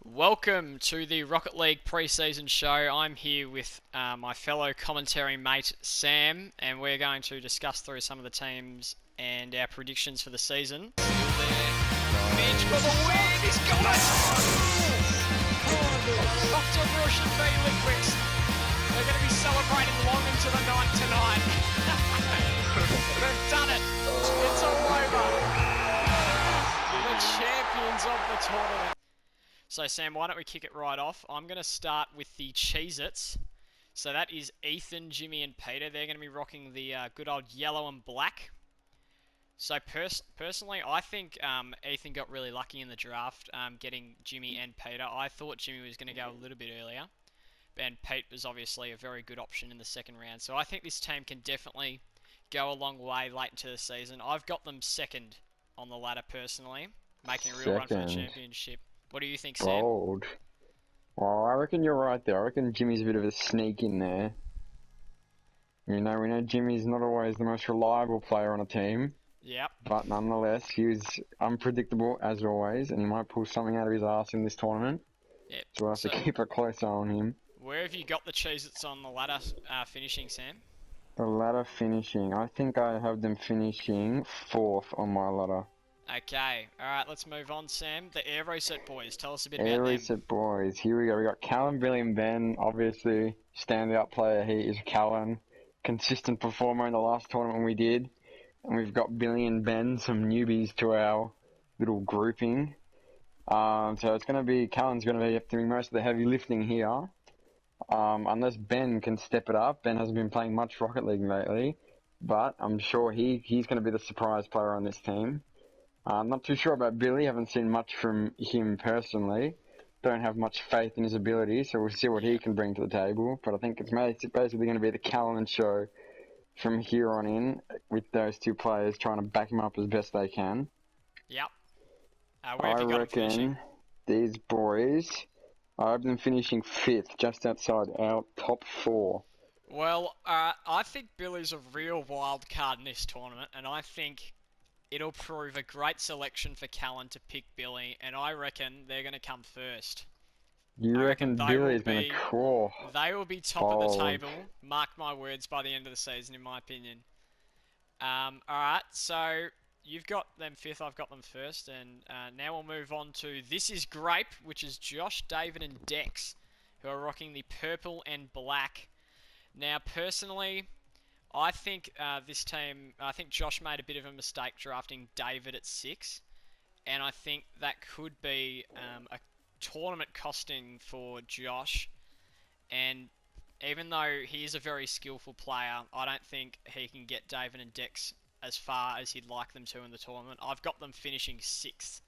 Welcome to the Rocket League preseason show. I'm here with my fellow commentary mate Sam, and we're going to discuss through some of the teams and our predictions for the season. Still there. Mitch for the win. He's got it. Off to Russian v Liquix. They're going to be celebrating long into the night tonight. They've done it. It's all over. The champions of the tournament. So Sam, why don't we kick it right off? I'm going to start with the Cheez-Its. So that is Ethan, Jimmy and Peter. They're going to be rocking the good old yellow and black. So personally, I think Ethan got really lucky in the draft getting Jimmy and Peter. I thought Jimmy was going to go a little bit earlier. And Pete was obviously a very good option in the second round. So I think this team can definitely go a long way late into the season. I've got them second on the ladder personally, making a real run for the championship. What do you think, Sam? Bold. Well, I reckon you're right there. I reckon Jimmy's a bit of a sneak in there. We know Jimmy's not always the most reliable player on a team. Yep. But nonetheless, he was unpredictable as always, and he might pull something out of his ass in this tournament. Yep. So we'll have to keep a close eye on him. Where have you got the Cheez-Its on the ladder finishing, Sam? The ladder finishing. I think I have them finishing 4th on my ladder. Okay, alright, let's move on, Sam. The Air Reset boys, tell us a bit about Air them. Reset boys, here we go. We got Callan, Billy and Ben, obviously standout player. He is Callan, consistent performer in the last tournament we did. And we've got Billy and Ben, some newbies to our little grouping. So it's going to be, Callan's going to be doing most of the heavy lifting here. Unless Ben can step it up. Ben hasn't been playing much Rocket League lately. But I'm sure he's going to be the surprise player on this team. I'm not too sure about Billy. Haven't seen much from him personally. Don't have much faith in his ability, so we'll see what he can bring to the table. But I think it's basically going to be the Callan show from here on in, with those two players trying to back him up as best they can. Yep. Where have you got them finishing? These boys, I have them finishing 5th, just outside our top 4. Well, I think Billy's a real wild card in this tournament, and I think it'll prove a great selection for Callan to pick Billy, and I reckon they're going to come first. You reckon Billy's going to crawl? They will be top of the table, mark my words, by the end of the season, in my opinion. Alright, so you've got them 5th, I've got them 1st, and now we'll move on to This Is Grape, which is Josh, David and Dex, who are rocking the purple and black. Now, personally, I think this team, I think Josh made a bit of a mistake drafting David at 6, and I think that could be a tournament costing for Josh. And even though he is a very skillful player, I don't think he can get David and Dex as far as he'd like them to in the tournament. I've got them finishing 6th.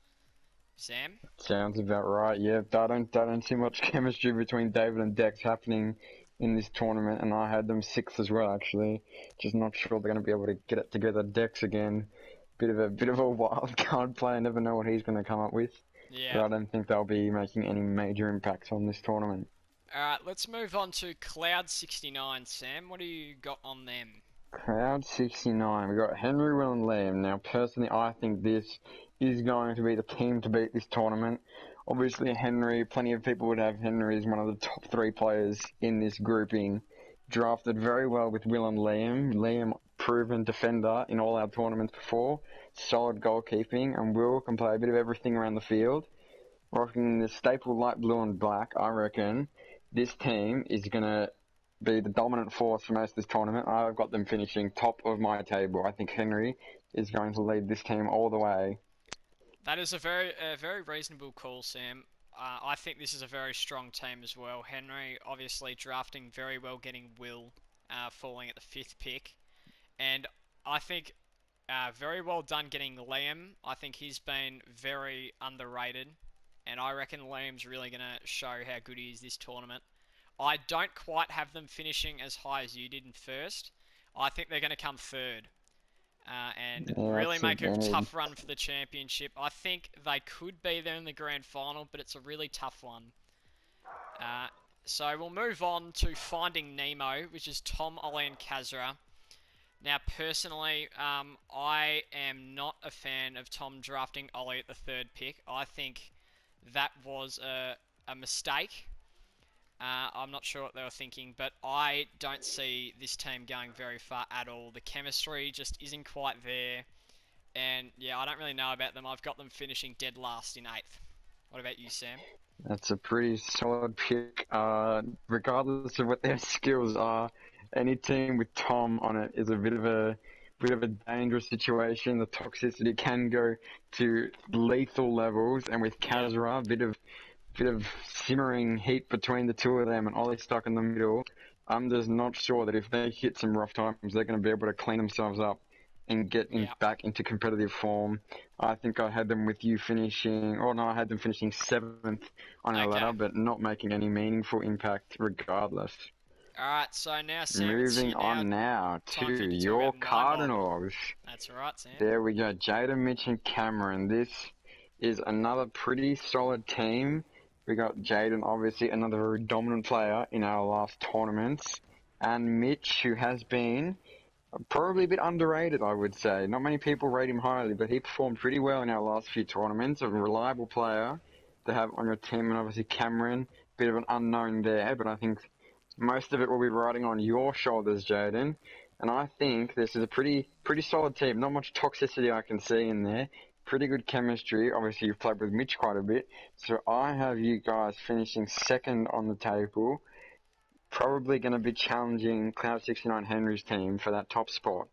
Sam? Sounds about right, yeah. I don't see much chemistry between David and Dex happening in this tournament, and I had them 6th as well, actually. Just not sure they're going to be able to get it together. Dex again, bit of a wild card player. Never know what he's going to come up with. Yeah. But I don't think they'll be making any major impacts on this tournament. Alright, let's move on to Cloud69, Sam. What do you got on them? Cloud69, we got Henry, Will and Liam. Now, personally, I think this is going to be the team to beat this tournament. Obviously, Henry, plenty of people would have Henry as one of the top 3 players in this grouping. Drafted very well with Will and Liam. Liam, proven defender in all our tournaments before. Solid goalkeeping, and Will can play a bit of everything around the field. Rocking the staple light blue and black, I reckon this team is going to be the dominant force for most of this tournament. I've got them finishing top of my table. I think Henry is going to lead this team all the way. That is a very reasonable call, Sam. I think this is a very strong team as well. Henry, obviously, drafting very well, getting Will falling at the 5th pick. And I think very well done getting Liam. I think he's been very underrated. And I reckon Liam's really going to show how good he is this tournament. I don't quite have them finishing as high as you did in 1st. I think they're going to come 3rd. And really make a tough run for the championship. I think they could be there in the grand final, but it's a really tough one. So we'll move on to Finding Nemo, which is Tom, Ollie and Kazra. Now, personally, I am not a fan of Tom drafting Ollie at the 3rd pick. I think that was a mistake. I'm not sure what they were thinking, but I don't see this team going very far at all. The chemistry just isn't quite there. And yeah, I don't really know about them. I've got them finishing dead last in 8th. What about you, Sam? That's a pretty solid pick. Regardless of what their skills are, any team with Tom on it is a bit of a dangerous situation. The toxicity can go to lethal levels, and with Yeah. Kazra, a bit of simmering heat between the two of them, and Ollie stuck in the middle. I'm just not sure that if they hit some rough times, they're going to be able to clean themselves up and get Yeah. back into competitive form. I think I had them with you finishing, or no, I had them finishing 7th on our Okay. ladder, but not making any meaningful impact regardless. All right. So now, Sam, it's Moving you now. on now Time for to you to talk your about my mob. Cardinals. That's all right, Sam. There we go, Jada, Mitch, and Cameron. This is another pretty solid team. We got Jaden, obviously another very dominant player in our last tournaments, and Mitch, who has been probably a bit underrated, I would say. Not many people rate him highly, but he performed pretty well in our last few tournaments. A reliable player to have on your team, and obviously Cameron, bit of an unknown there, but I think most of it will be riding on your shoulders, Jaden. And I think this is a pretty solid team. Not much toxicity I can see in there. Pretty good chemistry. Obviously, you've played with Mitch quite a bit. So I have you guys finishing second on the table. Probably going to be challenging Cloud69 Henry's team for that top spot.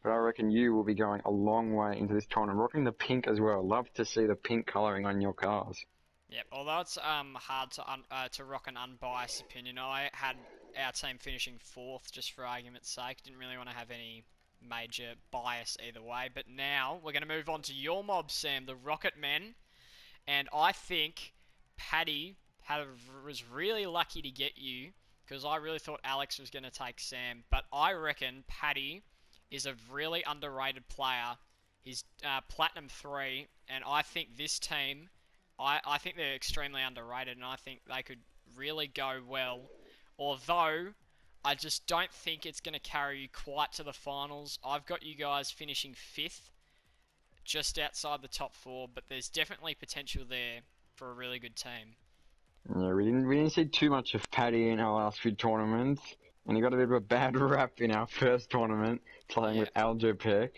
But I reckon you will be going a long way into this tournament. Rocking the pink as well. Love to see the pink colouring on your cars. Yep. Although it's hard to rock an unbiased opinion, I had our team finishing 4th just for argument's sake. Didn't really want to have any major bias either way. But now we're going to move on to your mob, Sam, the Rocket Men, and I think Paddy was really lucky to get you because I really thought Alex was going to take Sam, but I reckon Paddy is a really underrated player. He's Platinum 3, and I think this team, I think they're extremely underrated, and I think they could really go well. Although, I just don't think it's going to carry you quite to the finals. I've got you guys finishing 5th, just outside the top 4, but there's definitely potential there for a really good team. Yeah, we didn't see too much of Paddy in our last few tournaments, and he got a bit of a bad rap in our first tournament playing Yeah. with Aljopek.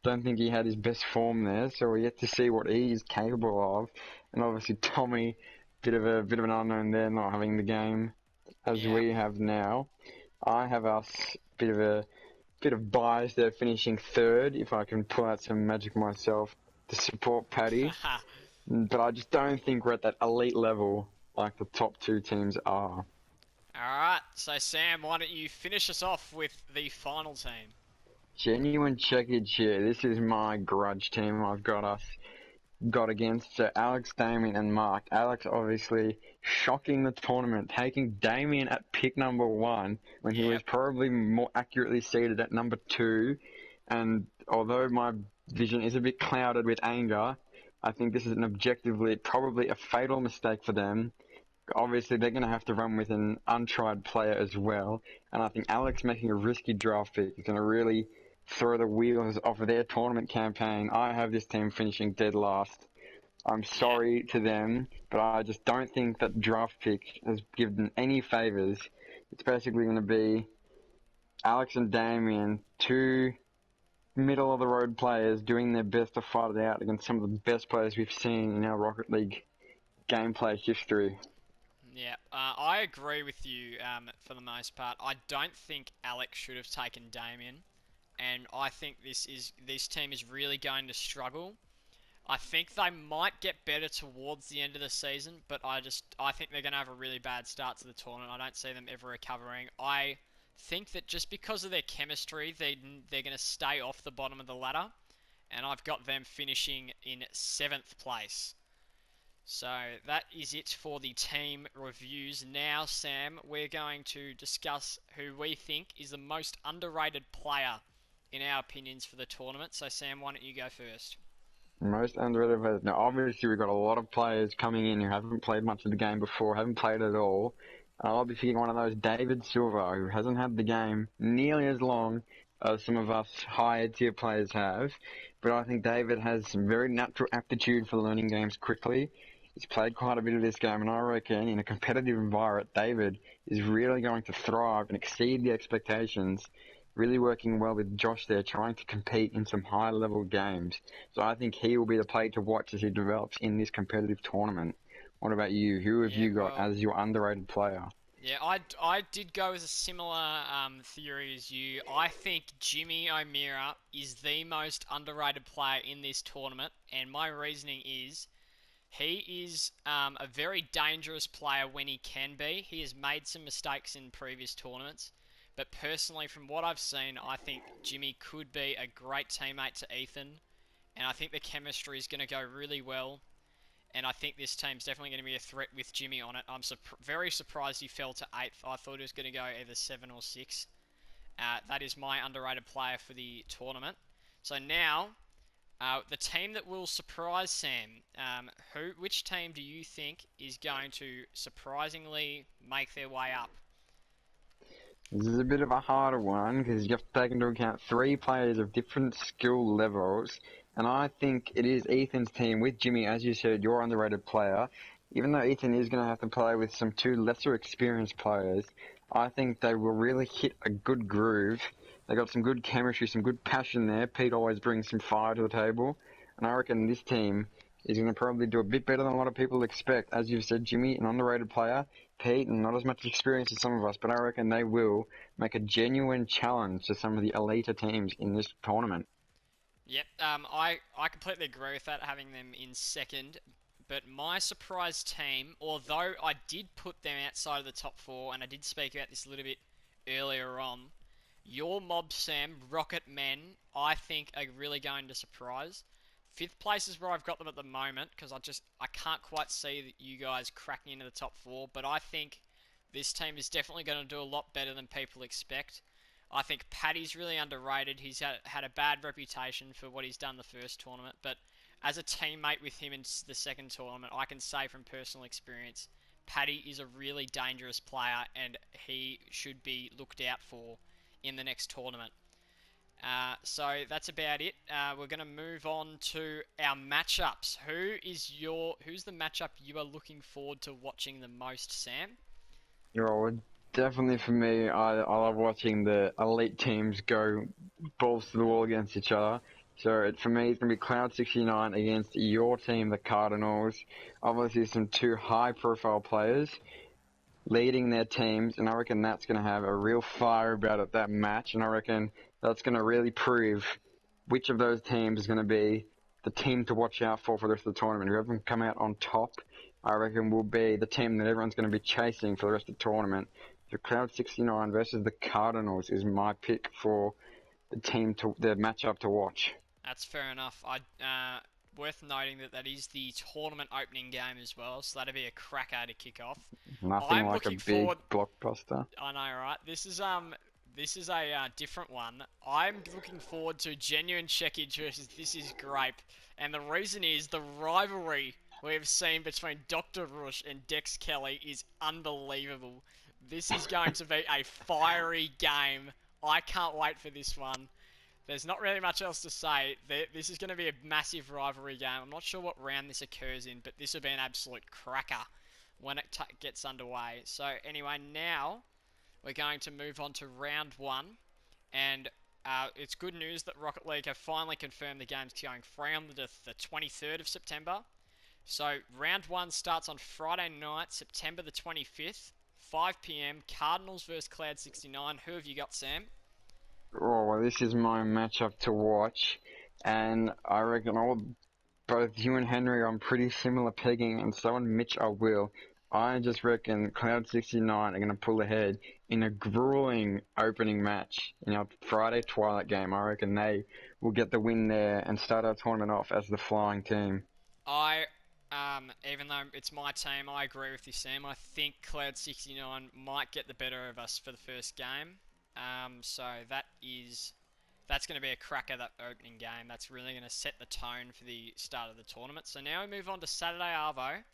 Don't think he had his best form there, so we're yet to see what he is capable of. And obviously Tommy, bit of an unknown there, not having the game as Yeah. we have now. I have us bit of bias there, finishing 3rd. If I can pull out some magic myself to support Paddy, but I just don't think we're at that elite level like the top 2 teams are. Alright, so Sam, why don't you finish us off with the final team? Genuine checkage here. This is my grudge team I've got against. So Alex, Damien, and Mark. Alex obviously shocking the tournament, taking Damien at pick number 1 when he was Yep. probably more accurately seated at number 2. And although my vision is a bit clouded with anger, I think this is an objectively probably a fatal mistake for them. Obviously, they're going to have to run with an untried player as well, and I think Alex making a risky draft pick is going to really throw the wheels off of their tournament campaign. I have this team finishing dead last. I'm Yeah. sorry to them, but I just don't think that draft pick has given any favours. It's basically going to be Alex and Damien, 2 middle of the road players doing their best to fight it out against some of the best players we've seen in our Rocket League gameplay history. Yeah, I agree with you for the most part. I don't think Alex should have taken Damien, and I think this team is really going to struggle. I think they might get better towards the end of the season, but I think they're going to have a really bad start to the tournament. I don't see them ever recovering. I think that just because of their chemistry, they're going to stay off the bottom of the ladder, and I've got them finishing in 7th place. So that is it for the team reviews. Now, Sam, we're going to discuss who we think is the most underrated player in our opinions for the tournament. So, Sam, why don't you go first? Most underrated players. Now, obviously, we've got a lot of players coming in who haven't played much of the game before, haven't played at all. I'll be picking one of those, David Silva, who hasn't had the game nearly as long as some of us higher tier players have. But I think David has some very natural aptitude for learning games quickly. He's played quite a bit of this game, and I reckon in a competitive environment, David is really going to thrive and exceed the expectations. Really working well with Josh there, trying to compete in some high-level games. So I think he will be the player to watch as he develops in this competitive tournament. What about you? Who have Yeah, you got well, as your underrated player? yeah, I did go with a similar theory as you. I think Jimmy O'Meara is the most underrated player in this tournament, and my reasoning is he is a very dangerous player when he can be. He has made some mistakes in previous tournaments, but personally, from what I've seen, I think Jimmy could be a great teammate to Ethan, and I think the chemistry is going to go really well. And I think this team's definitely going to be a threat with Jimmy on it. I'm very surprised he fell to 8th. I thought he was going to go either 7 or 6. That is my underrated player for the tournament. So now, the team that will surprise Sam. Which team do you think is going to surprisingly make their way up? This is a bit of a harder one because you have to take into account three players of different skill levels, and I think it is Ethan's team with Jimmy, as you said, your underrated player. Even though Ethan is going to have to play with some two lesser experienced players, I think they will really hit a good groove. They got some good chemistry, some good passion there. Pete always brings some fire to the table, and I reckon this team is going to probably do a bit better than a lot of people expect. As you've said, Jimmy, an underrated player. Pete, and not as much experience as some of us, but I reckon they will make a genuine challenge to some of the elite teams in this tournament. Yep, I completely agree with that, having them in second. But my surprise team, although I did put them outside of the top four, and I did speak about this a little bit earlier on, your Mob Sam Rocket Men, I think, are really going to surprise. Fifth place is where I've got them at the moment because I can't quite see that you guys cracking into the top four. But I think this team is definitely going to do a lot better than people expect. I think Paddy's really underrated. He's had a bad reputation for what he's done the first tournament, but as a teammate with him in the second tournament, I can say from personal experience, Paddy is a really dangerous player and he should be looked out for in the next tournament. So that's about it. We're going to move on to our matchups. Who's the matchup you are looking forward to watching the most, Sam? Well, definitely for me, I love watching the elite teams go balls to the wall against each other. So for me, it's going to be Cloud69 against your team, the Cardinals. Obviously, some two high-profile players leading their teams, and I reckon that's going to have a real fire about it, that match, and I reckon that's going to really prove which of those teams is going to be the team to watch out for the rest of the tournament. Whoever can come out on top, I reckon will be the team that everyone's going to be chasing for the rest of the tournament. So Cloud69 versus the Cardinals is my pick for the matchup to watch. That's fair enough. Worth noting that is the tournament opening game as well, so that'll be a cracker to kick off. Nothing I'm like a looking big forward. blockbuster. I know, right? This is a different one. I'm looking forward to Genuine Checkage versus This Is Grape, and the reason is the rivalry we have seen between Dr. Rush and Dex Kelly is unbelievable. This is going to be a fiery game. I can't wait for this one. There's not really much else to say. This is going to be a massive rivalry game. I'm not sure what round this occurs in, but this will be an absolute cracker when it gets underway. So anyway, now we're going to move on to round one. And it's good news that Rocket League have finally confirmed the game's going free on the 23rd of September. So round one starts on Friday night, September the 25th, 5 p.m. Cardinals versus Cloud69. Who have you got, Sam? Oh, well, this is my matchup to watch, and I reckon both you and Henry are on pretty similar pegging, and so and Mitch I will. I just reckon Cloud69 are going to pull ahead in a grueling opening match in our Friday Twilight game. I reckon they will get the win there and start our tournament off as the flying team. Even though it's my team, I agree with you, Sam. I think Cloud69 might get the better of us for the first game. So that's going to be a cracker, that opening game. That's really going to set the tone for the start of the tournament. So now we move on to Saturday Arvo.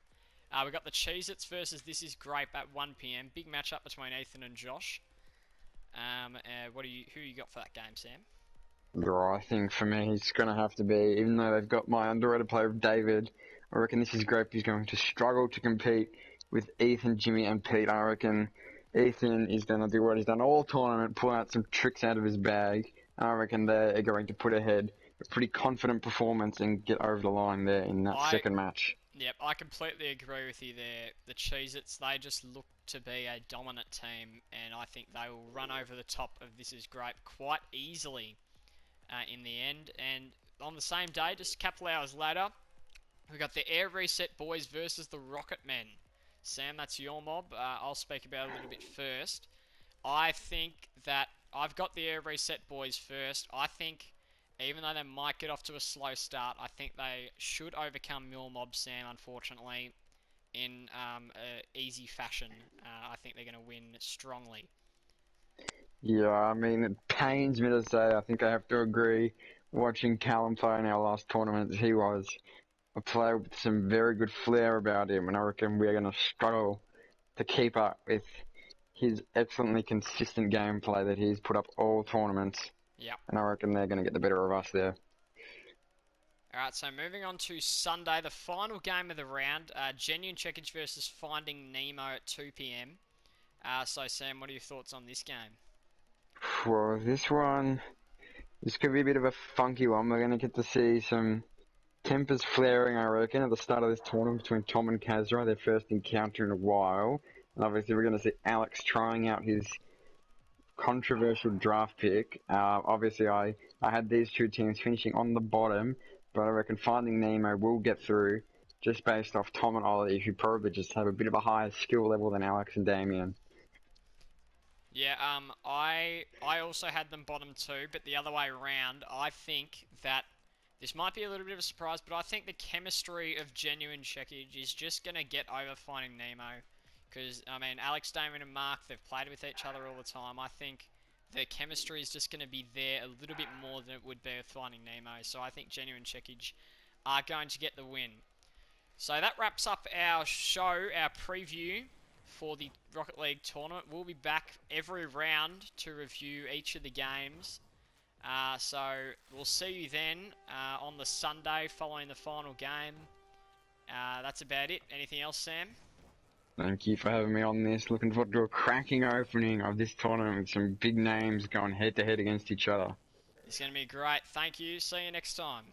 We've got the Cheez-Its versus This Is Grape at 1 p.m. Big matchup between Ethan and Josh. Who you got for that game, Sam? I think for me, it's going to have to be, even though they've got my underrated player of David, I reckon this is great. He's going to struggle to compete with Ethan, Jimmy, and Pete. I reckon Ethan is going to do what he's done all tournament, pull out some tricks out of his bag. And I reckon they're going to put ahead a pretty confident performance and get over the line there in that second match. Yep, I completely agree with you there. The Cheez-Its, they just look to be a dominant team, and I think they will run over the top of This Is Great quite easily in the end. And on the same day, just a couple hours later, we got the Air Reset Boys versus the Rocket Men. Sam, that's your mob. I'll speak about it a little bit first. I think that I've got the Air Reset Boys first. I think even though they might get off to a slow start, I think they should overcome Mule Mob, Sam, unfortunately, in easy fashion. I think they're going to win strongly. Yeah, I mean, it pains me to say, I think I have to agree. Watching Callum play in our last tournament, he was a player with some very good flair about him, and I reckon we're going to struggle to keep up with his excellently consistent gameplay that he's put up all tournaments. Yep. And I reckon they're going to get the better of us there. Alright, so moving on to Sunday, the final game of the round, Genuine Checkage versus Finding Nemo at 2 p.m. So Sam, what are your thoughts on this game? Well, this could be a bit of a funky one. We're going to get to see some tempers flaring, I reckon, at the start of this tournament between Tom and Kazra, their first encounter in a while. And obviously we're going to see Alex trying out his controversial draft pick. Obviously I had these two teams finishing on the bottom, but I reckon Finding Nemo will get through just based off Tom and Ollie, who probably just have a bit of a higher skill level than Alex and Damien. Yeah, I also had them bottom two, but the other way around, I think that this might be a little bit of a surprise, but I think the chemistry of Genuine Checkage is just going to get over Finding Nemo. Because, I mean, Alex, Damien, and Mark, they've played with each other all the time. I think their chemistry is just going to be there a little bit more than it would be with Finding Nemo. So I think Genuine Checkage are going to get the win. So that wraps up our show, our preview for the Rocket League tournament. We'll be back every round to review each of the games. So we'll see you then on the Sunday following the final game. That's about it. Anything else, Sam? Thank you for having me on this. Looking forward to a cracking opening of this tournament with some big names going head to head against each other. It's going to be great. Thank you. See you next time.